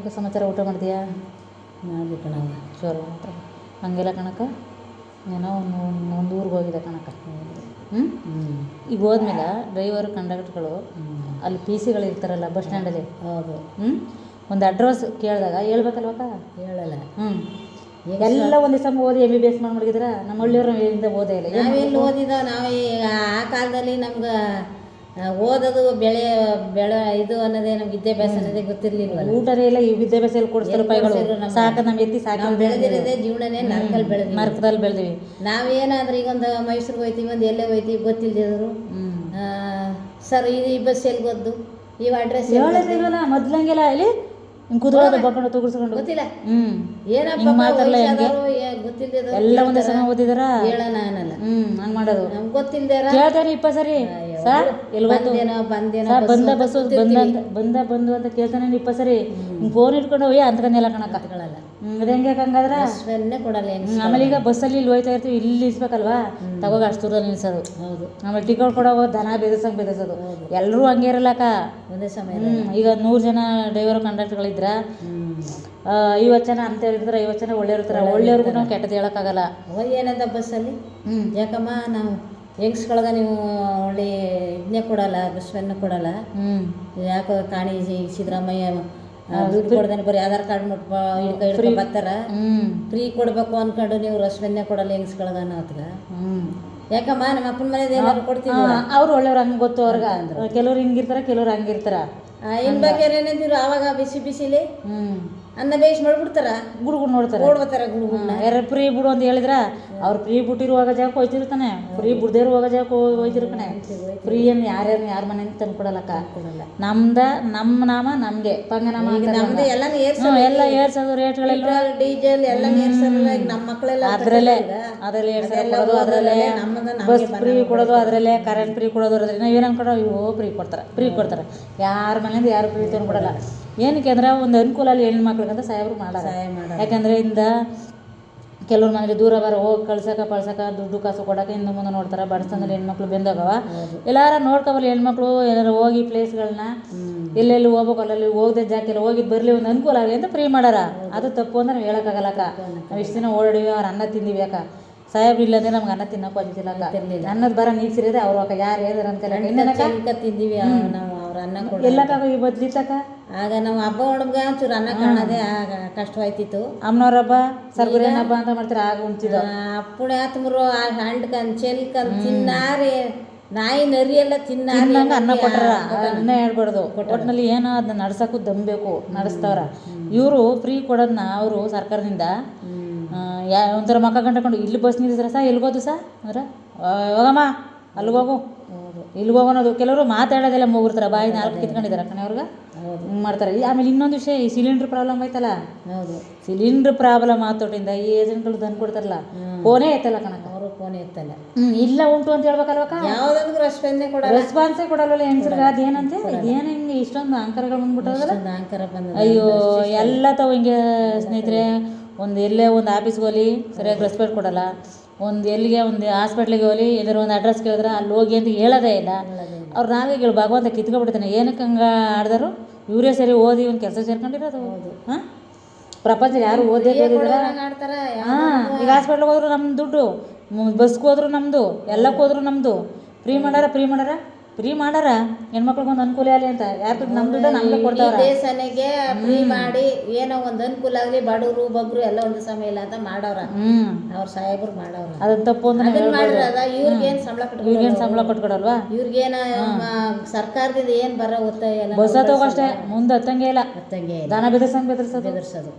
ಏನಕ್ಕ ಸಮಾಚಾರ? ಊಟ ಮಾಡಿದ್ಯಾ? ಮಾಡಿ ಕಣವ. ಜೋರು ಮಾತ್ರ ಹಂಗೆಲ್ಲ ಕಣಕ್ಕ. ಏನೋ ಒಂದು ಊರಿಗೆ ಹೋಗಿದೆ ಕಣಕ್ಕ. ಈಗ ಹೋದ್ಮೇಲೆ ಡ್ರೈವರು ಕಂಡಕ್ಟರ್ಗಳು ಅಲ್ಲಿ ಪಿ ಸಿಗಳು ಇರ್ತಾರಲ್ಲ ಬಸ್ ಸ್ಟ್ಯಾಂಡಲ್ಲಿ. ಹೌದು. ಒಂದು ಅಡ್ರೆಸ್ ಕೇಳಿದಾಗ ಹೇಳ್ಬೇಕಲ್ವಕ್ಕ? ಹೇಳಲ್ಲ. ಎಲ್ಲ ಒಂದು ದಿವಸ ಓದಿ MBBS ಮಾಡಿ ಮಡಗಿದ್ರೆ ನಮ್ಮ ಹಳ್ಳಿಯವ್ರು ಇಂದ ಓದೇ ಇಲ್ಲ. ನಾವೆಲ್ಲಿ ಓದಿದ? ನಾವು ಆ ಕಾಲದಲ್ಲಿ ನಮ್ಗೆ ಓದೋದು ಬೆಳೆ ಇದು ಅನ್ನೋದೇ ನಮ್ಗೆ ವಿದ್ಯಾಭ್ಯಾಸ ಅನ್ನೋದೇ ಗೊತ್ತಿರ್ಲಿಲ್ವ. ಊಟನೇ ಇಲ್ಲ, ಈ ವಿದ್ಯಾಭ್ಯಾಸ ಎಲ್ಲಿ ಕೊಡಿಸ್ತಾರೆ ಪೈಗಳು? ಸಾಕ ನಮ್ಮ ಎತ್ತಿ ಸಾಕ ಬೆಳೆದಿರೋದೇ ಜೀವನನೇ ನರಕದಲ್ಲಿ ಬೆಳೆದಿವಿ. ನಾವೇನಾದ್ರೂ ಈಗ ಒಂದು ಮೈಸೂರಿಗೆ ಹೋಯ್ತೀವಿ, ಒಂದು ಎಲ್ಲೇ ಹೋಯ್ತೀವಿ ಗೊತ್ತಿಲ್ದಿದ್ರು ಸರ್ ಈ ಬಸ್ ಎಲ್ಲಿ ಗೊತ್ತು, ಈ ಅಡ್ರೆಸ್ ಹೇಳೋದಿಲ್ವಲ್ಲ ಮೊದ್ಲಂಗೆಲ್ಲ. ಇಲ್ಲಿ ಕೂತ್ಕೊಳ್ಳೋದು ಬಕೊಂಡು ತುಗುಡ್ಸ್ಕೊಂಡು ಗೊತ್ತಿಲ್ಲ. ಏನಪ್ಪ ಮಾತಾಡಲ್ಲ, ಗೊತ್ತಿಲ್ದ ಎಲ್ಲ ಒಂದೇ ಸಮ ಓದಿದಾರ ಹೇಳೋಣ ಅನ್ನಲ್ಲ. ಹಂಗ್ ಮಾಡೋದು ನಮ್ಗೆ ಗೊತ್ತಿಲ್ದಾರ ಕೇಳ್ತಾನೆ 20 ಸರಿ. ಸರ್ ಎಲ್ಲಿ ಬಂದೇನೋ ಬಂದು ಅಂತ ಕೇಳ್ತಾನೆ 20 ಸರಿ. ಫೋನ್ ಇಟ್ಕೊಂಡು ಹೋಯ್ ಅಂತಕನೆಲ್ಲ ಕಣಕ್ಕ. ಅದು ಹೆಂಗೆ ಹಂಗಾದ್ರೆ ಕೊಡಲ್ಲ. ಆಮೇಲೆ ಈಗ ಬಸ್ಸಲ್ಲಿ ಇಲ್ಲಿ ಹೋಯ್ತಾ ಇರ್ತೀವಿ, ಇಲ್ಲಿ ಇಸ್ಬೇಕಲ್ವಾ, ತಗೋಗ ಅಷ್ಟು ದೂರದಲ್ಲಿ ನಿಲ್ಸೋದು. ಹೌದು. ಆಮೇಲೆ ಟಿಕೆಟ್ ಕೊಡೋದು ದನ ಬೆದರ್ಸೋದು. ಎಲ್ಲರೂ ಹಂಗೆ ಇರಲ್ಲಕ್ಕ. ಒಂದೇ ಸಮಯ ಈಗ 100 ಜನ ಡ್ರೈವರ್ ಕಂಡಕ್ಟರ್ಗಳಿದ್ರ 50 ಜನ ಅಂತೇಳಿ ಇರ್ತಾರೆ, 50 ಜನ ಒಳ್ಳೆಯವ್ರು ಇರ್ತಾರೆ. ಒಳ್ಳೆಯವ್ರಿಗೂ ನಾವು ಕೆಟ್ಟದ್ದು ಹೇಳೋಕ್ಕಾಗಲ್ಲ. ಏನಂತ ಬಸ್ಸಲ್ಲಿ ಯಾಕಮ್ಮ ನಾವು ಹೆಂಗ್ಸ್ಕೊಳಗ ನೀವು ಒಳ್ಳೆ ಇದನ್ನೇ ಕೊಡಲ್ಲ, ಬಸ್ವನ್ನು ಕೊಡಲ್ಲ, ಯಾಕೋ ಕಾಣಿ ಸಿದ್ದರಾಮಯ್ಯ ದುಡ್ಡು ಕೊಡ್ದೇನೆ ಬರೀ ಆಧಾರ್ ಕಾರ್ಡ್ ಹಿಡ್ಕೊಂಡು ಬರ್ತಾರ, ಫ್ರೀ ಕೊಡ್ಬೇಕು ಅನ್ಕೊಂಡು ನೀವು ರಸ್ವನ್ನೇ ಕೊಡಲ್ಲ ಹೆಂಗ್ಸ್ಕೊಳಗ ಅನ್ನೋತ್ಗ. ಯಾಕಮ್ಮ ನಮ್ಮ ಅಪ್ಪನ ಮನೇದು ಏನಾದ್ರು ಕೊಡ್ತೀವಿ. ಅವ್ರು ಒಳ್ಳೆಯವ್ರು, ಹಂಗೆ ಗೊತ್ತು ಅವ್ರಿಗೆ. ಕೆಲವ್ರು ಹಿಂಗಿರ್ತಾರ, ಕೆಲವ್ರು ಹಂಗಿರ್ತಾರ. ಇನ್ ಬಗ್ಗೆ ಏನಂತೀರು ಆವಾಗ ಬಿಸಿಲಿ ಅನ್ನ ಬೇಯಿಸಿ ಮಾಡ್ಬಿಡ್ತಾರ, ಗುಡುಗುಡ್ ನೋಡ್ತಾರೆ, ಓಡ್ಬರ್ತಾರೆ ಗುಡುಗುಡ್ನ. ಯಾರು ಫ್ರೀ ಬಿಡು ಅಂತ ಹೇಳಿದ್ರ ಅವ್ರು ಫ್ರೀ ಬಿಟ್ಟಿರುವಾಗ ಜಾಗಕ್ಕೆ ಹೋಯ್ತಿರ್ತಾನೆ, ಫ್ರೀ ಬಿಡದೇ ಇರುವಾಗ ಜಾಗಕ್ಕೆ ಹೋಯ್ತಿರ್ತಾನೆ. ಫ್ರೀ ಅನ್ನು ಯಾರ ಮನೆಯಿಂದ ತಂದು ಕೊಡಲ್ಲಕ್ಕ. ನಮ್ಮ ನಾಮ ನಮ್ಗೆ ಪಂಗನಾಮ ನಮ್ದು ಎಲ್ಲ ಏರ್ಸೋದು ರೇಟ್ಗಳೆಲ್ಲ, ಡೀಸೆಲ್ ಎಲ್ಲ ನಮ್ಮ ಮಕ್ಕಳೆಲ್ಲ ಅದರಲ್ಲೇ ಏರ್ಸೋದು, ಅದರಲ್ಲೇ ಬಸ್ ಫ್ರೀ ಕೊಡೋದು, ಅದರಲ್ಲೇ ಕರೆಂಟ್ ಫ್ರೀ ಕೊಡೋದು. ಅದ್ರಲ್ಲಿ ನಾವು ಏನು ಅನ್ಕೊಡೋ ಫ್ರೀ ಕೊಡ್ತಾರೆ. ಯಾರ ಮನೆಯಿಂದ ಯಾರು ಫ್ರೀ ತಂದು ಕೊಡಲ್ಲ. ಏನಕ್ಕೆ ಅಂದ್ರೆ ಒಂದು ಅನುಕೂಲ ಅಲ್ಲಿ ಹೆಣ್ಮಕ್ಳಿಗಂತ ಸಾಹೇಬ್ರು ಮಾಡಲ್ಲ. ಯಾಕಂದರೆ ಕೆಲವ್ರ ಮನೇಲಿ ದೂರ ಬರ ಹೋಗಿ ಕಳ್ಸಕ ದುಡ್ಡು ಕಾಸು ಕೊಡೋಕೆ ಹಿಂದೆ ಮುಂದೆ ನೋಡ್ತಾರೆ. ಬಡಸ್ತನದಲ್ಲಿ ಹೆಣ್ಮಕ್ಳು ಬೆಂದೋಗವ. ಎಲ್ಲಾರ ನೋಡ್ಕೊಬಲ್ಲ ಹೆಣ್ಮಕ್ಳು, ಏನಾರು ಹೋಗಿ ಪ್ಲೇಸ್ಗಳನ್ನ ಎಲ್ಲೆಲ್ಲಿ ಹೋಗ್ಬೇಕು ಅಲ್ಲಲ್ಲಿ ಹೋಗದೆ ಜಾಕೆಲ್ಲ ಹೋಗಿ ಬರಲಿ, ಒಂದು ಅನುಕೂಲ ಆಗಲಿ ಅಂತ ಫ್ರೀ ಮಾಡಾರ. ಅದು ತಪ್ಪು ಅಂದ್ರೆ ನಾವು ಹೇಳೋಕ್ಕಾಗಲ್ಲಕ್ಕ. ನಾವು ಇಷ್ಟು ದಿನ ಓಡಿವಿ, ಅವ್ರು ಅನ್ನ ತಿಂದಿವಿ. ಯಾಕ ಸಾಹೇಬ್ರು ಇಲ್ಲಂದ್ರೆ ನಮ್ಗೆ ಅನ್ನ ತಿನ್ನೋಕೆ ಅಂತಿಲ್ಲಕ್ಕ. ಅನ್ನದ ಬರ ನೀಗ್ಸಿರೋದೆ ಅವ್ರು ಅಕ್ಕ. ಯಾರು ಏನಾರ ಅಂತ ತಿಂದಿವಿ ನಾವು, ಅವ್ರ ಅನ್ನ ಎಲ್ಲಕ್ಕಾಗ ಈ ಬದ್ಲಿತಕ್ಕ. ಆಗ ನಾವು ಹಬ್ಬ ಹುಡುಗ ಚೂರು ಅನ್ನ ಕಾಣೋದೇ ಆಗ ಕಷ್ಟವಾಯ್ತಿತ್ತು. ಅಮ್ಮನವ್ರ ಹಬ್ಬ ಸರ್ಗುರೇನ ಹಬ್ಬ ಅಂತ ಮಾಡ್ತಾರೆ, ಆಗ ಉಣ್ತಿದ್ದು. ಪುಣೆ ಹತ್ಮರು ಹಂಡ್ಕಂದ್ ಚೆಲ್ಕಂದ್ ತಿನ್ನಾರಿ ನಾಯಿ ನರಿ ಎಲ್ಲ ತಿನ್ನಂಗೆ ಅನ್ನ ಕೊಟ್ಟಾರ. ಅನ್ನ ಹೇಳ್ಬಾರ್ದು. ಒಟ್ಟಿನಲ್ಲಿ ಏನೋ ಅದನ್ನ ನಡ್ಸೋಕ್ಕೂ ದಮ್ಬೇಕು, ನಡೆಸ್ತವ್ರ. ಇವರು ಫ್ರೀ ಕೊಡೋದನ್ನ ಅವರು ಸರ್ಕಾರದಿಂದ ಒಂಥರ ಮಕ್ಕ ಗಂಟಕೊಂಡು ಇಲ್ಲಿ ಬಸ್ ನಿಲ್ಲಿಸ್ರ ಸಾ ಎಲ್ಗೋದು ಸಾ ಅಂದ್ರೆ ಹೋಗಮ್ಮ ಅಲ್ಲಿಗೋಗು ಇಲ್ಲಿಗೋಗು ಅನ್ನೋದು. ಕೆಲವರು ಮಾತಾಡೋದೆಲ್ಲ ಹೋಗಿರ್ತಾರೆ, ಬಾಯಿ 4 ಕಿತ್ಕೊಂಡಿದ್ದಾರೆ ಕಣೆಯವ್ರಿಗೆ ಹಿಂಗೆ ಮಾಡ್ತಾರೆ. ಆಮೇಲೆ ಇನ್ನೊಂದು ವಿಷಯ, ಈ ಸಿಲಿಂಡ್ರ್ ಪ್ರಾಬ್ಲಮ್ ಐತಲ್ಲ. ಸಿಲಿಂಡ್ರ್ ಪ್ರಾಬ್ಲಮ್ ಆತೋಟಿಂದ ಈ ಏಜೆಂಟ್ಗಳು ತಂದು ಕೊಡ್ತಾರಲ್ಲ, ಫೋನೇ ಎತ್ತಲ್ಲ ಕಣಕ್ಕ. ಅವರು ಫೋನೇ ಎತ್ತಲ್ಲ. ಇಲ್ಲ ಉಂಟು ಅಂತ ಹೇಳ್ಬೇಕಲ್ವಕ್ಕ. ಯಾವುದೊಂದು ರೆಸ್ಪಾನ್ಸೇ ಕೊಡಲ್ಲ ಹೆಂಗಸ್ರಿಗೆ. ಅದೇನಂತೆ ಏನು ಹಿಂಗೆ ಇಷ್ಟೊಂದು ಅಹಂಕಾರಗಳು ಬಂದ್ಬಿಟ್ಟೋದಲ್ಲ. ಅಯ್ಯೋ ಎಲ್ಲ ತಾವು ಹಿಂಗೆ ಸ್ನೇಹಿತರೆ. ಎಲ್ಲೇ ಒಂದು ಆಫೀಸ್ಗೆ ಹೋಗಲಿ ಸರಿಯಾಗಿ ರೆಸ್ಪೆಕ್ಟ್ ಕೊಡಲ್ಲ. ಎಲ್ಲಿಗೆ ಒಂದು ಹಾಸ್ಪಿಟ್ಲಿಗೆ ಹೋಗಲಿ ಏನಾದ್ರು ಒಂದು ಅಡ್ರೆಸ್ ಕೇಳಿದ್ರೆ ಅಲ್ಲಿ ಹೋಗಿ ಅಂತ ಹೇಳೋದೇ ಇಲ್ಲ. ಅವ್ರು ನಾವೇ ಹೇಳಿ ಭಗವಂತ ಕಿತ್ಕೊಬಿಡ್ತಾನೆ. ಏನಕ್ಕೆ ಹಂಗೆ ಆಡ್ದಾರು ಇವರೇ ಸರಿ ಓದಿ ಒಂದು ಕೆಲಸ ಸೇರ್ಕೊಂಡಿರೋದು. ಪ್ರಪಂಚ ಯಾರು ಓದೇ ಈಗ ಹಾಸ್ಪಿಟ್ಲಿಗೆ ಹೋದ್ರು ನಮ್ಮ ದುಡ್ಡು, ಬಸ್ಗೆ ಹೋದ್ರು ನಮ್ಮದು, ಎಲ್ಲಕ್ಕೆ ಹೋದ್ರು ನಮ್ಮದು. ಫ್ರೀ ಮಾಡಾರ ಹೆಣ್ಮಕ್ಳಿಗೊಂದು ಅನುಕೂಲ ಆಗಲಿ ಅಂತ. ಯಾರು ನಮ್ಮ ದುಡ್ಡು ನಮ್ಗೆ ಕೊಡ್ತಾವ್ರ. ದೇಶನಿಗೆ ಫ್ರೀ ಮಾಡಿ ಏನೋ ಒಂದು ಅನುಕೂಲ ಆಗಲಿ, ಬಡವರು ಬಗ್ರು ಎಲ್ಲ ಒಂದು ಸಮಯ ಇಲ್ಲ ಅಂತ ಮಾಡವ್ರ. ಅವ್ರ ಸಾಹೇಬ್ರು ಮಾಡವ್ರ. ಅದನ್ನ ತಪ್ಪು ಅಂತ ಇವ್ರಿಗೇನು ಸಂಬಳ ಕೊಟ್ಕೊಡಲ್ವಾ? ಇವ್ರಿಗೇನ ಸರ್ಕಾರದಿಂದ ಏನು ಬರೋ ಒತ್ತಾಯ ಇಲ್ಲ. ಬಸ್ ಹತ್ತೋಗಷ್ಟೇ, ಮುಂದೆ ಹತ್ತಂಗೆ ಇಲ್ಲ. ದನ ಬೆದರ್ಸೋದು.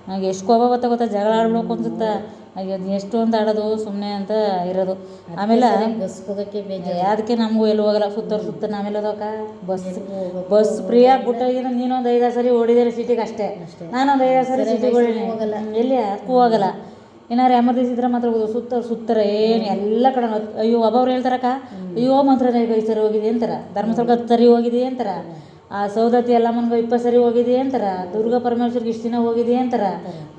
ನಂಗೆ ಎಷ್ಟು ಕೋಪ ಗೊತ್ತಾ, ಜಗಳ ಆಡ್ಬೇಕು ಅನ್ಸುತ್ತೆ. ಅದು ಎಷ್ಟೊಂದು ಆಡೋದು ಸುಮ್ಮನೆ ಅಂತ ಇರೋದು. ಆಮೇಲೆ ಅದಕ್ಕೆ ನಮಗೂ ಎಲ್ಲೂ ಹೋಗಲ್ಲ. ಸುತ್ತ ನಾವೆಲ್ಲ ಹೋದಕ್ಕ ಬಸ್ ಫ್ರೀಯಾಗಿ ಬಿಟ್ಟಾಗಿನ ನೀನೊಂದು 5-6 ಸರಿ ಓಡಿದರೆ ಸಿಟಿಗೆ ಅಷ್ಟೇ. ನಾನೊಂದು 5-6 ಸರಿ ಸಿಟಿಗೆ ಓಡಿನಿ, ಎಲ್ಲಿ ಅದಕ್ಕೂ ಹೋಗಲ್ಲ. ಏನಾರು ಎಮರ್ಜೆನ್ಸಿ ಇದ್ರೆ ಮಾತ್ರ ಹೋಗೋದು. ಸುತ್ತಾರೆ ಏನು ಎಲ್ಲ ಕಡೆ. ಅಯ್ಯೋ ಒಬ್ಬೊಬ್ರು ಹೇಳ್ತಾರಕ್ಕ, ಅಯ್ಯೋ ಮಂತ್ರಾಲಯಕ್ಕೆ 5 ಸರಿ ಹೋಗಿದೆ ಅಂತಾರೆ, ಧರ್ಮಸ್ಥಳಕ್ಕೆ 10 ಸರಿ ಹೋಗಿದೆ ಅಂತಾರೆ. ಆ ಸೌದತ್ತಿ ಎಲ್ಲಮ್ಮನ್ಗೆ 20 ಸರಿ ಹೋಗಿದಿ ಅಂತಾರ, ದುರ್ಗಾ ಪರಮೇಶ್ವರ್ಗೆ ಇಷ್ಟು ದಿನ ಹೋಗಿದಿ ಅಂತಾರ.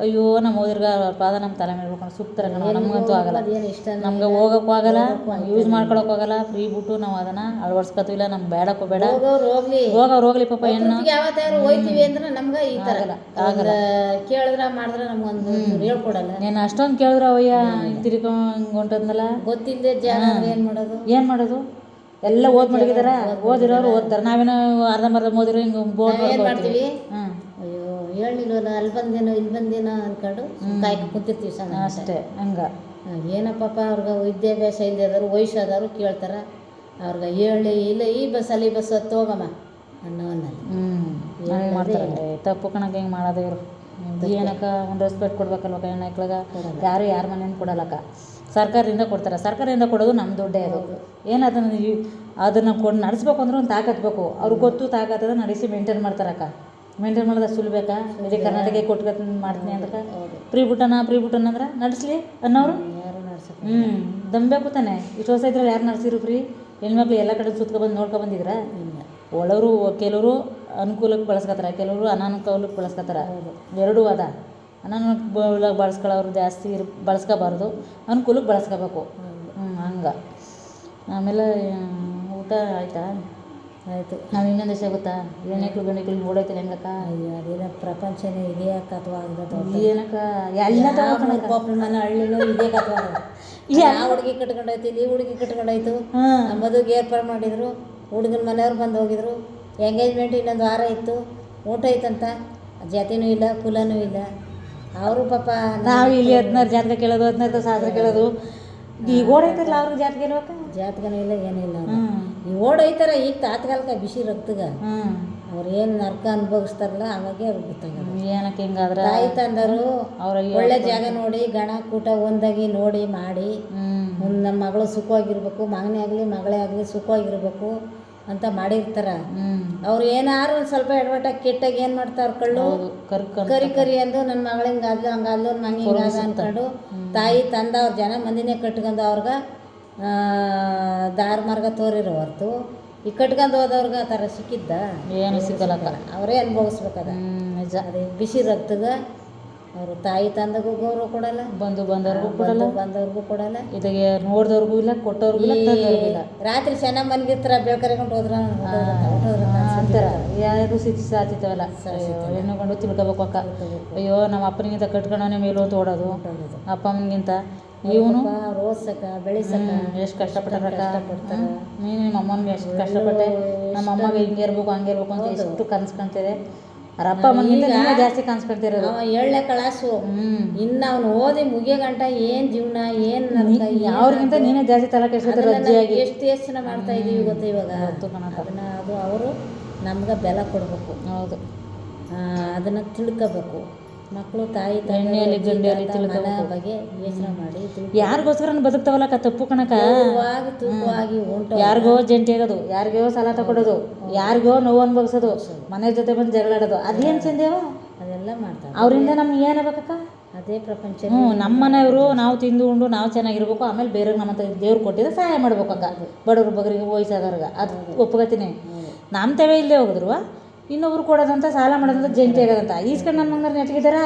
ಅಯ್ಯೋ ನಮ್ಮ ಓದಿರ್ಗ ಪಾದ ನಮ್ಮ ತಲೆ ಮೇಲೆ ಬಿಡ್ಕೊಂಡು ಸುತ್ತರ ನಮಗಂತೂ ಆಗಲ್ಲ, ನಮ್ಗೆ ಹೋಗೋಕ್ಕೂ ಆಗಲ್ಲ, ಯೂಸ್ ಮಾಡ್ಕೊಳಕ್ಕೂ ಆಗಲ್ಲ. ಫ್ರೀ ಬಿಟ್ಟು ನಾವು ಅದನ್ನು ಅಳವಡಿಸ್ಕೊತೀವಿಲ್ಲ, ನಮ್ಗೆ ಬೇಡಕ್ಕೂ ಬೇಡ. ಹೋಗೋರು ಹೋಗ್ಲಿ ಪಾಪ, ಹೆಣ್ಣು ಯಾವತ್ತಾರು ಹೋಯ್ತೀವಿ ಅಂದ್ರೆ ನಮ್ಗೆ ಈ ಥರ ಆಗಲ್ಲ, ಕೇಳಿದ್ರೆ ಮಾಡಿದ್ರೆ ನಮ್ಗೊಂದು ಹೇಳ್ಕೊಡಲ್ಲ. ನೀನು ಅಷ್ಟೊಂದು ಕೇಳಿದ್ರೆ ಅವಯ್ಯ ತಿರ್ಕೊಂಡು ಹೊಂಟದ್ನಲ್ಲ, ಗೊತ್ತಿಲ್ಲದೆ ಜಾಗ ಏನು ಮಾಡೋದು. ಎಲ್ಲ ಓದ್ ಮಡಗಿದಾರ, ಓದಿರೋರು ಓದ್ತಾರೆ. ನಾವೇನೋ ಅರ್ಧಂಬರ್ಧ ಓದಿರೋ ಹಿಂಗೆ ಬೋರ್ಡ್ ಮಾಡ್ತೀವಿ. ಅಯ್ಯೋ ಹೇಳಿಲ್ವಲ್ಲ, ಅಲ್ಲಿ ಬಂದೇನೋ ಇಲ್ಲಿ ಬಂದೇನೋ ಅಂದ್ಕೊಂಡು ಕಾಯ್ಕೊಂಡು ಕುಂತಿರ್ತೀವಿ ಸಣ್ಣ ಅಷ್ಟೇ. ಹಂಗೆ ಏನಪ್ಪಪ್ಪ ಅವ್ರಿಗೆ ವಿದ್ಯಾಭ್ಯಾಸ ಇಲ್ಲದವರು ವಯಸ್ಸಾದವರು ಕೇಳ್ತಾರೆ, ಅವ್ರಿಗೆ ಹೇಳಿ ಇಲ್ಲ ಈ ಬಸ್ಸಲ್ಲಿ ಈ ಬಸ್ ಹತ್ತು ಹೋಗಮ್ಮ ಅನ್ನೋವನ್ನ ಮಾಡ್ತಾರೆ. ತಪ್ಪು ಕಣಕ್ಕೆ ಹಿಂಗೆ ಮಾಡೋದು ಇವರು. ಏನಕ್ಕ ಒಂದು ರೆಸ್ಪೆಕ್ಟ್ ಕೊಡ್ಬೇಕಲ್ವಕ್ಕ ಹೆಣ್ಮಕ್ಳಿಗೆ. ಯಾರು ಯಾರ ಮನೇನು ಕೊಡಲ್ಲಕ್ಕ, ಸರ್ಕಾರದಿಂದ ಕೊಡ್ತಾರೆ. ಸರ್ಕಾರದಿಂದ ಕೊಡೋದು ನಮ್ಮ ದುಡ್ಡೇ. ಅದು ಏನು ಅದನ್ನು ಕೊಡು ನಡೆಸ್ಬೇಕು ಅಂದ್ರೆ ಒಂದು ತಾಕತ್ಬೇಕು. ಅವ್ರಿಗೆ ಗೊತ್ತು ತಾಕತ್ತದ ನಡೆಸಿ ಮೇಂಟೈನ್ ಮಾಡ್ತಾರಕ್ಕ. ಮೇಂಟೈನ್ ಮಾಡೋದು ಸುಲ್ಬೇಕಾ? ಇಡೀ ಕರ್ನಾಟಕ ಕೊಟ್ಕೊತ ಮಾಡ್ತೀನಿ ಅದಕ್ಕೆ ಫ್ರೀ ಬುಟ್ಟನ ಅಂದ್ರೆ ನಡೆಸ್ಲಿ ಅನ್ನೋರು ದಮ್ಬೇಕು ತಾನೆ. ಇಷ್ಟು ವರ್ಷ ಇದ್ರಲ್ಲಿ ಯಾರು ನಡೆಸಿರು ಫ್ರೀ? ಹೆಣ್ಮಕ್ಳು ಎಲ್ಲ ಕಡೆ ಸುತ್ಕೊಬಂದು ನೋಡ್ಕೊಬಂದಿದ್ರ? ಒಳವರು ಕೆಲವರು ಅನುಕೂಲಕ್ಕೆ ಬಳಸ್ಕೊತಾರೆ, ಕೆಲವರು ಅನಾನುಕೂಲಕ್ಕೆ ಬಳಸ್ಕೊತಾರೆ. ಎರಡೂ ಅದ. ಅನಾನುಕೂಲಕ್ಕೆ ಬಳಸ್ಕೊಳ್ಳೋರು ಜಾಸ್ತಿ ಬಳಸ್ಕೋಬಾರ್ದು, ಅನುಕೂಲಕ್ಕೆ ಬಳಸ್ಕೋಬೇಕು. ಹಂಗೆ. ಆಮೇಲೆ ಊಟ ಆಯಿತಾ? ಆಯಿತು. ನಾವು ಇನ್ನೊಂದು ವಿಷಯ ಗೊತ್ತಾ? ಹೆಣ್ಮಕ್ಳು ಗಂಡಿಕ್ಳು ಓಡೈತಿಲ್ಲ ಹೆಂಗಕ್ಕ? ಅದೇನೋ ಪ್ರಪಂಚನೇ ಇದೇ ಕಥವಾ ಆಗ್ತದೆ. ಏನಕ್ಕ ಎಲ್ಲ ಪಾಪನ ಮನೆ ಹಳ್ಳಿನೂ ಇದೇ ಕಥವಾ. ಆ ಹುಡುಗಿ ಕಟ್ಕೊಂಡೋಯ್ತು, ಈ ಹುಡುಗಿ ಕಟ್ಕೊಂಡೋಯ್ತು, ಮದುವೆಗೆ ಏರ್ಪಾಡು ಮಾಡಿದ್ರು, ಹುಡುಗನ ಮನೆಯವ್ರು ಬಂದು ಹೋಗಿದ್ರು, ಎಂಗೇಜ್ಮೆಂಟ್ ಇನ್ನೊಂದು ವಾರ ಇತ್ತು, ಊಟ ಐತಂತ, ಜಾತಿನೂ ಇಲ್ಲ ಕುಲನೂ ಇಲ್ಲ. ಅವರು ಪಾಪ ನಾವು ಇಲ್ಲಿ 16 ಜಾತಕ ಕೇಳೋದು, 16 ಶಾಸ್ತ್ರ ಕೇಳೋದು. ಈಗ ಓಡೈತಾರಲ್ಲ ಅವ್ರಿಗೆ ಜಾತಕ ಇಲ್ವಕ್ಕ? ಜಾತಕನೂ ಇಲ್ಲ ಏನಿಲ್ಲ. ಈಗ ಓಡೋಯ್ತಾರ ಈಗ ತಾತ್ಕಾಲಿಕ ಬಿಸಿ ರಕ್ತಗ ಅವ್ರು ಏನು ನರ್ಕ ಅನುಭವಿಸ್ತಾರಲ್ಲ ಅವಾಗೆ ಅವ್ರಿಗೆ ಗೊತ್ತಾಗಲ್ಲ. ಏನಕ್ಕೆ ಹಿಂಗಾದ್ರೆ ತಾಯಿ ತಂದರು ಒಳ್ಳೆ ಜಾಗ ನೋಡಿ ಗಣ ಕೂಟ ಒಂದಾಗಿ ನೋಡಿ ಮಾಡಿ ನಮ್ಮ ಮಗಳು ಸುಖವಾಗಿರ್ಬೇಕು, ಮಗನೇ ಆಗಲಿ ಮಗಳೇ ಆಗಲಿ ಸುಖವಾಗಿರ್ಬೇಕು ಅಂತ ಮಾಡಿರ್ತಾರ. ಅವ್ರು ಏನಾರು ಒಂದು ಸ್ವಲ್ಪ ಎಡವಟ್ಟಾಗಿ ಕೆಟ್ಟಾಗಿ ಏನು ಮಾಡ್ತಾರೆ, ಕಳ್ಳು ಕರಿ ಅಂದು ನನ್ನ ಮಗಳು ಹಿಂಗಾದ್ಲು ಹಂಗಾದ್ಲು ಮಂಗೆ ಹಿಂಗಾದ ಅಂದ್ಕೊಂಡು ತಾಯಿ ತಂದ ಅವ್ರ ಜನ ಮಂದಿನೇ ಕಟ್ಕೊಂಡು ಅವ್ರಿಗೆ ದಾರ ಮಾರ್ಗ ತೋರಿರೋ ಹೊರ್ತು ಈ ಕಟ್ಕೊಂಡು ಹೋದವ್ರಿಗೆ ಆ ಥರ ಸಿಕ್ಕಿದ್ದ ಏನು ಸಿಕ್ಕಲ್ಲಕ್ಕ. ಅವರೇ ಅನುಭವಿಸ್ಬೇಕದ ನಿಜ. ಅದೇ ಬಿಸಿ ರಕ್ತಗ ಅವರು ತಾಯಿ ತಂದಗೂ ಗೌರವ ಕೊಡಲ್ಲ, ಬಂದವ್ರಿಗೂ ಕೊಡಲ್ಲ, ಇದಕ್ಕೆ ನೋಡಿದವ್ರಿಗೂ ಇಲ್ಲ, ಕೊಟ್ಟವ್ರಿಗೂ ಇಲ್ಲ. ರಾತ್ರಿ ಚೆನ್ನಾಗಿ ಮನ್ಗಿರ್ತಾರ ಬೇಕರಿಕೊಂಡು ಹೋದ್ರ ಅಂತಾರ. ಯಾರು ಸಾತಿತ್ತವಲ್ಲ ಹೆಣ್ಣು ಗಂಡು ತಿಳ್ಕೊಬೇಕು ಅಕ್ಕ. ಅಯ್ಯೋ ನಮ್ಮ ಅಪ್ಪನಿಗಿಂತ ಕಟ್ಕೊಂಡವನೇ ಮೇಲೂ ಅಂತ ಓಡೋದು, ಅಪ್ಪ ಅಮ್ಮನಿಗಿಂತ. ಇವನು ಓದ್ಸಕ ಬೆಳೆಸಕ ಎಷ್ಟು ಕಷ್ಟಪಟ್ಟಾರಕ್ಕ. ನೀನು ನಿಮ್ಮ ಅಮ್ಮನಿಗೆ ಎಷ್ಟು ಕಷ್ಟಪಟ್ಟೆ. ನಮ್ಮ ಅಮ್ಮಗೆ ಹಿಂಗೆ ಇರ್ಬೇಕು ಹಂಗೆ ಇರ್ಬೇಕು ಅಂತ ಎಷ್ಟು ಕನ್ಸ್ಕೊಂತಿದೆ. ಅವ್ರ ಅಪ್ಪ ಅಮ್ಮನಿಗಿಂತ ನೀವೇ ಜಾಸ್ತಿ ಕನ್ಸ್ಕೊಳ್ತಿರೋದು. 7ನೇ ಕ್ಲಾಸು ಇನ್ನು ಅವನು ಓದಿ ಮುಗಿಯೋ ಗಂಟ ಏನು ಜೀವನ ಏನು ಅವ್ರಿಗಿಂತ ನೀನೇ ಜಾಸ್ತಿ ತಲೆ ಕೆಡಿಸ್ಕೊತಾರೆ. ಅಜ್ಜಿಯಾಗಿ ಎಷ್ಟು ಯೋಚನೆ ಮಾಡ್ತಾ ಇದ್ದೀವಿ ಗೊತ್ತಾ ಇವಾಗ. ಅದನ್ನು ಅವರು ನಮ್ಗೆ ಬೆಲೆ ಕೊಡಬೇಕು. ಹೌದು, ಅದನ್ನು ತಿಳ್ಕೋಬೇಕು. ಮಕ್ಕಳು ತಾಯಿ ಎಣ್ಣೆಯಲ್ಲಿ ಗಂಡಿಯಲ್ಲಿ ತಿಳ್ಕೊ ಬಗ್ಗೆ ಯೋಚನೆ ಮಾಡಿ ಯಾರಿಗೋಸ್ಕರ ಬದುಕ್ತಾವಲ್ಲಕ್ಕ. ತಪ್ಪು ಕಣಕ. ತೂಕವಾಗಿ ಯಾರಿಗೋ ಜಂಟಿ ಆಗೋದು, ಯಾರಿಗೋ ಸಾಲ ತಗೊಡೋದು, ಯಾರಿಗೋ ನೋವು ಅನ್ಭವಿಸೋದು, ಮನೆ ಜೊತೆ ಬಂದು ಜಗಳಾಡೋದು, ಅದೇನು ಚಂದೇವ ಅದೆಲ್ಲ ಮಾಡ್ತಾರೆ. ಅವರಿಂದ ನಮ್ಗೆ ಏನಾಗಬೇಕಕ್ಕ? ಅದೇ ಪ್ರಪಂಚ. ನಮ್ಮ ಮನೆಯವರು ನಾವು ತಿಂದು ಉಂಡು ನಾವು ಚೆನ್ನಾಗಿರ್ಬೇಕು. ಆಮೇಲೆ ಬೇರೆಯವ್ರಿಗೆ ನಮ್ಮ ದೇವ್ರು ಕೊಟ್ಟಿದ್ರೆ ಸಹಾಯ ಮಾಡ್ಬೇಕಕ್ಕ. ಬಡವ್ರ ಬಗ್ರಿಗೆ ವಯಸ್ಸಾದವ್ರಿಗೆ ಅದು ಒಪ್ಕೋತೀನಿ. ನಮ್ಮ ತವೇ ಇಲ್ಲೇ ಹೋಗಿದ್ರು ಇನ್ನೊಬ್ರು ಕೊಡೋದಂತ ಸಾಲ ಮಾಡೋದಂತ ಜಂಟಿ ಆಗೋದಂತ ಈಸ್ಕೊಂಡು ನನ್ನ ಮಂಗಾರ ನೆಟ್ಗಿದಾರ.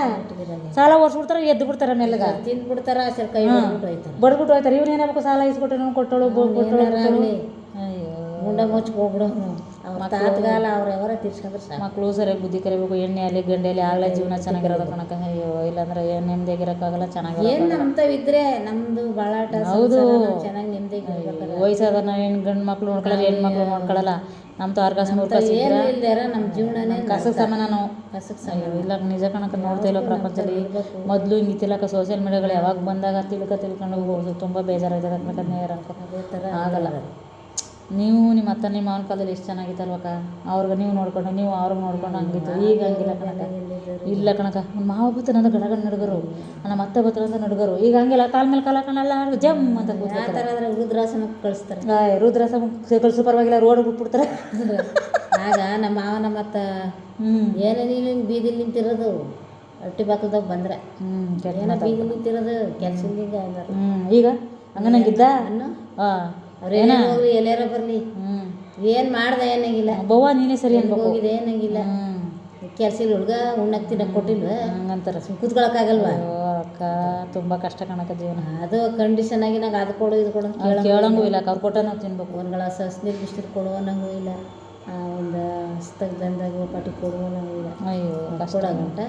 ಸಾಲ ಓಡಿಸ್ಬಿಡ್ತಾರೆ, ಎದ್ದು ಬಿಡ್ತಾರೆ, ಮೆಲ್ಲಗ ತಿಂದ್ಬಿಡ್ತಾರ, ಕೈ ಬಡ್ಬಿಟ್ಟು ಹೋಯ್ತಾರೆ. ಇವ್ರು ಏನಾಗಬೇಕು? ಸಾಲ ಈಸ್ಕೊಟ್ಟು ನಾವು ಕೊಟ್ಟಳು ಮುಂಡ ಮುಚ್ಚಿಗೆ ಹೋಗ್ಬಿಡೋ ತಾತ್ಗಾಲ ಅವ್ರು ಯಾವಾರ ತಿರ್ಸ್ಕೊಂಡ್ರೆ ಮಕ್ಕಳು ಸರಿಯಾಗಿ ಬುದ್ಧಿ ಕಲಿಬೇಕು. ಎಣ್ಣೆಯಲ್ಲಿ ಗಂಡೆಯಲ್ಲಿ ಆಗಲೇ ಜೀವನ ಚೆನ್ನಾಗಿರೋದು ಕಣಕ. ಅಯ್ಯೋ ಇಲ್ಲಾಂದ್ರೆ ಏನು ನೆಮ್ಮದಿಯಾಗಿರೋಕ್ಕಾಗಲ್ಲ, ಚೆನ್ನಾಗಿ ನಮ್ತವಿದ್ರೆ ನಮ್ದು ಬಾಳಾಟ. ಹೌದು, ಚೆನ್ನಾಗಿ ನೆಮ್ಮದಿಯಾಗಿ ವಯಸ್ಸಾದ ಗಂಡು ಮಕ್ಳು ನೋಡ್ಕೊಳ್ಳಲ್ಲ, ಹೆಣ್ಮಕ್ಳು ನೋಡ್ಕೊಳ್ಳಲ್ಲ. ನಮ್ಮ ತಾರ್ಕಾಸ ನಮ್ಮ ಜೀವನನೇ ಕಸಕ್ಕೆ ಸಮಾನ. ನಾವು ಇಲ್ಲ ನಿಜ ಕಣಕ. ನೋಡ್ತಾ ಇಲ್ಲ ಪ್ರಪಂಚದಲ್ಲಿ ಮೊದಲು ಹಿಂಗಿತ್ತಿಲ್ಲಕ್ಕ. ಸೋಷಿಯಲ್ ಮೀಡಿಯಾಗಳು ಯಾವಾಗ ಬಂದಾಗ ತಿಳ್ಕೊಂಡು ಹೋಗೋದು ತುಂಬ ಬೇಜಾರಾಗಿದೆ ಕಣಕ. ನೇರ ಆಗಲ್ಲ. ನೀವು ನಿಮ್ಮ ಅತ್ತ ನಿಮ್ಮ ಮಾವನ ಕಾಲದಲ್ಲಿ ಎಷ್ಟು ಚೆನ್ನಾಗಿತ್ತಲ್ವಕ್ಕ. ಅವ್ರಿಗೆ ನೀವು ನೋಡ್ಕೊಂಡು ನೀವು ಅವ್ರಿಗೆ ನೋಡ್ಕೊಂಡು ಹಂಗಿತ್ತು. ಈಗ ಹಂಗಿಲ್ಲ ಕಣಕ. ಇಲ್ಲ ಕಣಕ. ಮಾವ ಬತ್ತನಂತ ಗಡಗಡ ನಡ್ಗರು, ನಮ್ಮ ಅತ್ತೆ ಬತ್ತನಂತ ನಡ್ಗರು. ಈಗ ಹಂಗಿಲ್ಲ. ಕಾಲ ಮೇಲೆ ಕಾಲ ಹಾಕೊಂಡಲ್ಲ ಜಮ್ ಅಂತ ಕೂತ್ತಾರೆ. ರುದ್ರಾಸನಕ್ಕೆ ಕಳಿಸ್ತಾರೆ. ರುದ್ರಾಸನ ಕಳಿಸು ಪರವಾಗಿಲ್ಲ, ರೋಡ್ ಬಿಟ್ಬಿಡ್ತಾರೆ. ಆಗ ನಮ್ಮ ಮಾವನ ಮತ್ತು ಏನೇ ನೀನು ಬೀದಿಲಿ ನಿಂತಿರೋದು ಅಟ್ಟಿ ಬಾಕಲ್ದಾಗ ಬಂದರೆ ಏನೋ ಬೀದಿಲಿ ನಿಂತಿರೋದು ಕೆಲಸದಿಂದ ಈಗ ಹಂಗ ನಂಗಿದ್ದ ಅವ್ರೇನೋ ಹೋಗ್ಲಿ ಎಲ್ಲಾರ ಬರಲಿ ಏನು ಮಾಡ್ದೆ ಏನಾಗಿಲ್ಲ, ಬವ್ವ ನೀನೇ ಸರಿ ಅನ್ಬೇಕು. ಹೋಗಿದೆ ಏನಾಗಿಲ್ಲ, ಕೆಲಸ ಇಲ್ಲ, ಹುಡುಗ ಉಣ್ಣಕ್ಕೆ ತಿನ್ನಕ್ಕೆ ಕೊಟ್ಟಿಲ್ವ, ಹಂಗಂತಾರೆ. ಕೂತ್ಕೊಳಕ್ಕಾಗಲ್ವಾ? ಅಕ್ಕ ತುಂಬ ಕಷ್ಟ ಕಣಕ್ಕ ಜೀವನ. ಅದು ಕಂಡೀಷನ್ ಆಗಿ ನಂಗೆ ಅದು ಕೊಡು ಇದು ಕೊಡು ಕೇಳಂಗೂ ಇಲ್ಲ, ಅವ್ರು ಕೊಟ್ಟ ನಾವು ತಿನ್ಬೇಕು. ಒಂದು ಗ್ಲಾಸ್ ಹಸಿನೀರು ಬಿಸಿನೀರು ಕೊಡುವ ನಂಗೂ ಇಲ್ಲ, ಒಂದು ಹಸ್ತದಂದಾಗ ಪಾಟಿ ಕೊಡುವ ನಂಗೂ ಇಲ್ಲ. ಅಯ್ಯೋ ಕೊಡೋ ಗಂಟ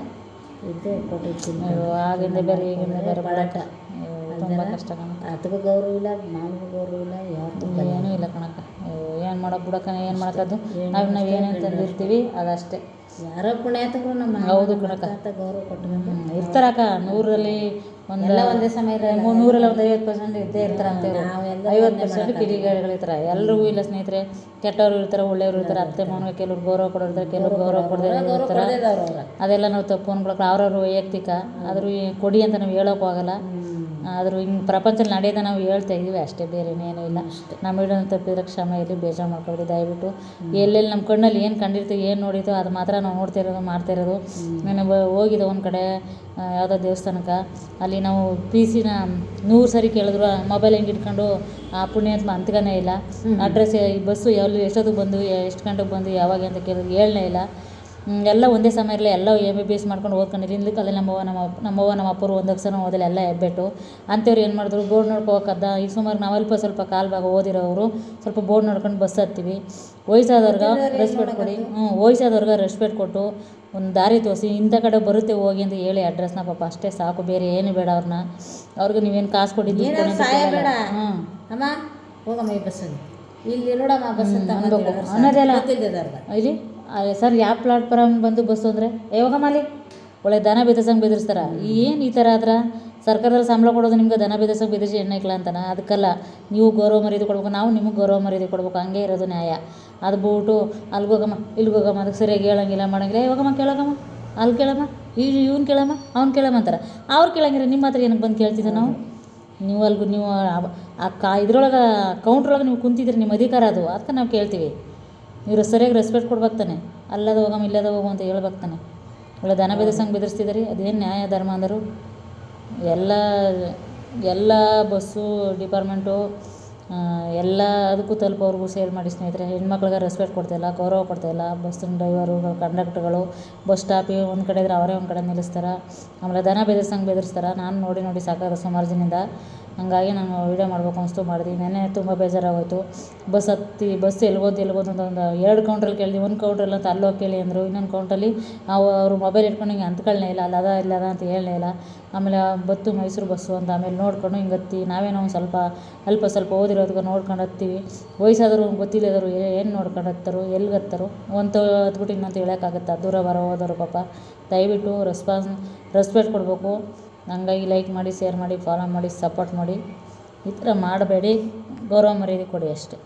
ಇದ್ದೆ ಕೊಟ್ಟಿರ್ತೀನಿ. ಅಯ್ಯೋ ಆಗಿಂದ ಬೇರೆ ಈಗಿಂದ ಬೇರೆ ಪಡಾಟ. ತುಂಬ ಕಷ್ಟ ಕಣಕ್ಕ. ಅದಕ್ಕೂ ಗೌರವ ಇಲ್ಲ, ಮಾಮಗೂ ಗೌರವ ಇಲ್ಲ, ಯಾರು ಏನೂ ಇಲ್ಲ ಕಣಕ್ಕ. ಏನು ಮಾಡೋಕೆ ಬಿಡಕ್ಕ, ಏನು ಮಾಡೋಕ್ಕದು. ನಾವು ಏನೇನು ತಂದಿರ್ತೀವಿ ಅದಷ್ಟೇ. ಯಾರೋ ಪುಣ್ಯಾತಗಳು ನಮ್ಮ ಹೌದು ಕಣಕ್ಕ. ಅಂತ ಗೌರವ ಕೊಟ್ಕೊಂಡು ಇರ್ತಾರಕ್ಕ. 100ರಲ್ಲಿ ಎಲ್ಲ ಒಂದೇ ಸಮಯ ಇರಲ್ಲ. 100ರಲ್ಲಿ ಒಂದು 50% ಇದ್ದೇ ಇರ್ತಾರೆ ಅಂತ. 50% ಕಿಡಿಗಳಿರ್ತಾರೆ. ಎಲ್ರಿಗೂ ಇಲ್ಲ ಸ್ನೇಹಿತರೆ. ಕೆಟ್ಟವರು ಇರ್ತಾರೆ, ಒಳ್ಳೆಯವರು ಇರ್ತಾರೆ. ಅತ್ತೆ ಮಾವನಿಗೆ ಕೆಲವ್ರು ಗೌರವ ಕೊಡೋರ್ತಾರೆ, ಕೆಲವ್ರು ಗೌರವ ಕೊಡದೇ ಇರ್ತಾರೆ. ಅದೆಲ್ಲ ನಾವು ತಪ್ಪು ಅನ್ಕೊಳಕ್ಕೆ ಅವ್ರವ್ರ ವೈಯಕ್ತಿಕ. ಆದರೂ ಕೊಡಿ ಅಂತ ನಾವು ಹೇಳೋಕ್ಕೂ ಆಗಲ್ಲ. ಆದರೂ ಹಿಂಗೆ ಪ್ರಪಂಚದಲ್ಲಿ ನಡೆಯೋದ ನಾವು ಹೇಳ್ತಾ ಇದ್ದೀವಿ ಅಷ್ಟೇ, ಬೇರೆ ಇನ್ನೇನೂ ಇಲ್ಲ. ನಮ್ಮ ಹಿಡಿದು ತಪ್ಪಿದ್ರೆ ಕ್ಷಮೆ ಇರಲಿ, ಬೇಜಾರು ಮಾಡ್ಕೊಬಿಡಿ ದಯವಿಟ್ಟು. ಎಲ್ಲೆಲ್ಲಿ ನಮ್ಮ ಕಣ್ಣಲ್ಲಿ ಏನು ಕಂಡಿರ್ತೀವಿ, ಏನು ನೋಡಿರ್ತೀವಿ ಅದು ಮಾತ್ರ ನಾವು ನೋಡ್ತಾ ಇರೋದು, ಮಾಡ್ತಾ ಇರೋದು. ನಾನು ಹೋಗಿದ್ದೆ ಒಂದು ಕಡೆ ಯಾವುದೋ ದೇವಸ್ಥಾನಕ್ಕೆ. ಅಲ್ಲಿ ನಾವು PC 100 ಸರಿ ಕೇಳಿದ್ರು ಮೊಬೈಲ್ ಹೆಂಗೆ ಇಟ್ಕೊಂಡು ಆ ಪುಣ್ಯಾತ್ಮ ಅಂತ್ಕನೇ ಇಲ್ಲ. ಅಡ್ರೆಸ್ ಈ ಬಸ್ಸು ಎಷ್ಟೊತ್ತಿಗೆ ಬಂದು, ಎಷ್ಟು ಗಂಟೆಗೆ ಬಂದು, ಯಾವಾಗ ಅಂತ ಕೇಳಿದ್ರು ಹೇಳಲೇ ಇಲ್ಲ. ಎಲ್ಲ ಒಂದೇ ಸಮಯ ಇರಲಿ, ಎಲ್ಲ MBBS ಮಾಡ್ಕೊಂಡು ಓದ್ಕೊಂಡಿರಿ. ಹಿಂದಕ್ಕೆ ಅಲ್ಲಿ ನಮ್ಮವ್ವ ನಮ್ಮ ಅಪ್ಪರು ಒಂದು ಅಕ್ಷರ ಓದಿಲ್ಲ, ಎಲ್ಲ ಹೆಬ್ಬೆಟ್ಟು. ಅಂಥವ್ರು ಏನು ಮಾಡಿದ್ರು, ಬೋರ್ಡ್ ನೋಡ್ಕೋಕದ್ದ. ಈಗ ಸುಮಾರು ನಾವು ಸ್ವಲ್ಪ ಕಾಲು ಭಾಗ ಓದಿರೋರು ಸ್ವಲ್ಪ ಬೋರ್ಡ್ ನೋಡ್ಕೊಂಡು ಬಸ್ ಹತ್ತೀವಿ. ವಯಸ್ಸಾದವ್ರಿಗೆ ರೆಸ್ಪೆಕ್ಟ್ ಕೊಡಿ. ವಯಸ್ಸಾದವ್ರಿಗೆ ರೆಸ್ಪೆಕ್ಟ್ ಕೊಟ್ಟು ಒಂದು ದಾರಿ ತೋರಿಸಿ, ಇಂಥ ಕಡೆ ಬರುತ್ತೆ ಹೋಗಿ ಅಂತ ಹೇಳಿ ಅಡ್ರೆಸ್ನ ಪಾಪ ಅಷ್ಟೇ ಸಾಕು, ಬೇರೆ ಏನು ಬೇಡ. ಅವ್ರಿಗೆ ನೀವೇನು ಕಾಸು ಕೊಟ್ಟಿದ್ದು ಬೇಡ. ಅಮ್ಮ ಹೋಗಮ್ಮ ಈ ಬಸ್ಸಲ್ಲಿ, ಇಲ್ಲಿ ನೋಡಮ್ಮ ಬಸ್ ಅಂತ ಅನ್ನೋದೆಲ್ಲ ಇಲ್ಲಿ. ಸರ್ ಯಾವ ಪ್ಲಾಟ್ಫಾರಮ್ ಬಂದು ಬಸ್ಸು ಅಂದರೆ ಹೋಗಮ್ಮ ಅಲ್ಲಿ ಒಳ್ಳೆ ದನ ಬೆದರ್ಸಂಗೆ ಬೆದರಿಸ್ತಾರೆ. ಏನು ಈ ಥರ ಆದ್ರೆ ಸರ್ಕಾರದಲ್ಲಿ ಸಂಬಳ ಕೊಡೋದು ನಿಮ್ಗೆ ದನ ಬೆದರ್ಸಂಗೆ ಬೆದರಿಸಿ ಎಣ್ಣೆ ಇಕ್ಲ ಅಂತಾನೆ. ಅದಕ್ಕಲ್ಲ, ನೀವು ಗೌರವ ಮರ್ಯಾದೆ ಕೊಡ್ಬೇಕು, ನಾವು ನಿಮಗೆ ಗೌರವ ಮರ್ಯಾದೆ ಕೊಡ್ಬೇಕು. ಹಂಗೆ ಇರೋದು ನ್ಯಾಯ. ಅದು ಬಿಟ್ಟು ಅಲ್ಗೋಗಮ್ಮ ಇಲ್ಗೋಗಮ್ಮ, ಅದಕ್ಕೆ ಸರಿಯಾಗಿ ಹೇಳಂಗಿಲ್ಲ ಮಾಡಂಗಿಲ್ಲ. ಹೋಗಮ್ಮ ಕೇಳೋಗಮ್ಮ, ಅಲ್ಲಿ ಕೇಳಮ್ಮ, ಇವ್ನು ಕೇಳಮ್ಮ, ಅವ್ನು ಕೇಳಮ್ಮ ಅಂತಾರೆ. ಅವ್ರು ಕೇಳಂಗಿಲ್ಲ, ನಿಮ್ಮ ಹತ್ರ ಏನಕ್ಕೆ ಬಂದು ಕೇಳ್ತಿದ್ದೆ ನಾವು? ನೀವು ಅಲ್ಗೂ ನೀವು ಇದ್ರೊಳಗೆ ಕೌಂಟ್ರೊಳಗೆ ನೀವು ಕುಂತಿದ್ರಿ, ನಿಮ್ಮ ಅಧಿಕಾರ ಅದು. ಅದಕ್ಕೆ ನಾವು ಕೇಳ್ತೀವಿ. ಇವರು ಸರಿಯಾಗಿ ರೆಸ್ಪೆಕ್ಟ್ ಕೊಡ್ಬೇಕು ತಾನೆ. ಅಲ್ಲದ ಹೋಗಮ್ಮ ಇಲ್ಲದ ಹೋಗು ಅಂತ ಹೇಳ್ಬೇಕು ತಾನೆ. ಒಳ್ಳೆ ದನ ಬೆದರ್ಸಂಗೆ ಬೆದರಿಸ್ತಿದ್ದೀರಿ, ಅದೇನು ನ್ಯಾಯ ಧರ್ಮ ಅಂದರು? ಎಲ್ಲ ಬಸ್ಸು ಡಿಪಾರ್ಟ್ಮೆಂಟು ಎಲ್ಲ ಅದಕ್ಕೂ ತಲುಪೋರ್ಗೂ ಸೇಲ್ ಮಾಡಿ ಸ್ನೇಹಿತರೆ. ಹೆಣ್ಮಕ್ಳಿಗೆ ರೆಸ್ಪೆಕ್ಟ್ ಕೊಡ್ತಾಯಿಲ್ಲ, ಗೌರವ ಕೊಡ್ತಾಯಿಲ್ಲ. ಬಸ್ಸಿನ ಡ್ರೈವರುಗಳು, ಕಂಡಕ್ಟ್ರುಗಳು ಬಸ್ ಸ್ಟಾಪಿಗೆ ಒಂದು ಕಡೆ ಇದ್ರೆ ಅವರೇ ಒಂದು ಕಡೆ ನಿಲ್ಲಿಸ್ತಾರೆ. ಆಮೇಲೆ ದನ ಬೆದರ್ಸಂಗೆ ಬೆದರಿಸ್ತಾರೆ. ನಾನು ನೋಡಿ ಸಾಕಾಗ ಸುಮಾರು ಜನದಿಂದ. ಹಂಗಾಗಿ ನಾನು ವೀಡಿಯೋ ಮಾಡಬೇಕು ಅನಿಸ್ತು, ಮಾಡಿದ್ವಿ. ನೆನ್ನೆ ತುಂಬ ಬೇಜಾರಾಗೋಯ್ತು. ಬಸ್ ಎಲ್ಗೋದು ಅಂತ ಒಂದು 2 ಕೌಂಟ್ರಲ್ಲಿ ಕೇಳಿದ್ವಿ. ಒಂದು ಕೌಂಟ್ರಲ್ಲಿ ಅಂತ ಅಲ್ಲೋಗಿ ಕೇಳಿ ಅಂದರು. ಇನ್ನೊಂದು ಕೌಂಟ್ರಲ್ಲಿ ಅವರು ಮೊಬೈಲ್ ಇಟ್ಕೊಂಡು ಹಿಂಗೆ ಅಂತ್ಕೊಳ್ಳೇ ಇಲ್ಲ, ಅಲ್ಲದ ಅಂತ ಹೇಳಲೇ ಇಲ್ಲ. ಆಮೇಲೆ ಬತ್ತು ಮೈಸೂರು ಬಸ್ಸು ಅಂತ ಆಮೇಲೆ ನೋಡ್ಕೊಂಡು ಹಿಂಗೆ ಹತ್ತಿ ನಾವೇನೋ ಒಂದು ಸ್ವಲ್ಪ ಓದಿರೋದಕ್ಕೆ ನೋಡ್ಕೊಂಡು ಹತ್ತೀವಿ. ವಯಸ್ಸಾದವರು ಗೊತ್ತಿಲ್ಲದವರು ಏನು ನೋಡ್ಕೊಂಡು ಹತ್ತಾರೋ, ಎಲ್ಲಿಗೆ ಹತ್ತಾರೋ ಒಂದು ಹತ್ಬಿಟ್ಟು ಇನ್ನೊಂದು ಹೇಳೋಕ್ಕಾಗತ್ತಾ? ದೂರ ಹೋದವರು ಪಾಪ. ದಯವಿಟ್ಟು ರೆಸ್ಪೆಕ್ಟ್ ಕೊಡಬೇಕು. ಹಂಗಾಗಿ ಲೈಕ್ ಮಾಡಿ, ಶೇರ್ ಮಾಡಿ, ಫಾಲೋ ಮಾಡಿ, ಸಪೋರ್ಟ್ ಮಾಡಿ. ಈ ಥರ ಮಾಡಬೇಡಿ, ಗೌರವ ಮರ್ಯಾದೆ ಕೊಡಿ ಅಷ್ಟೇ.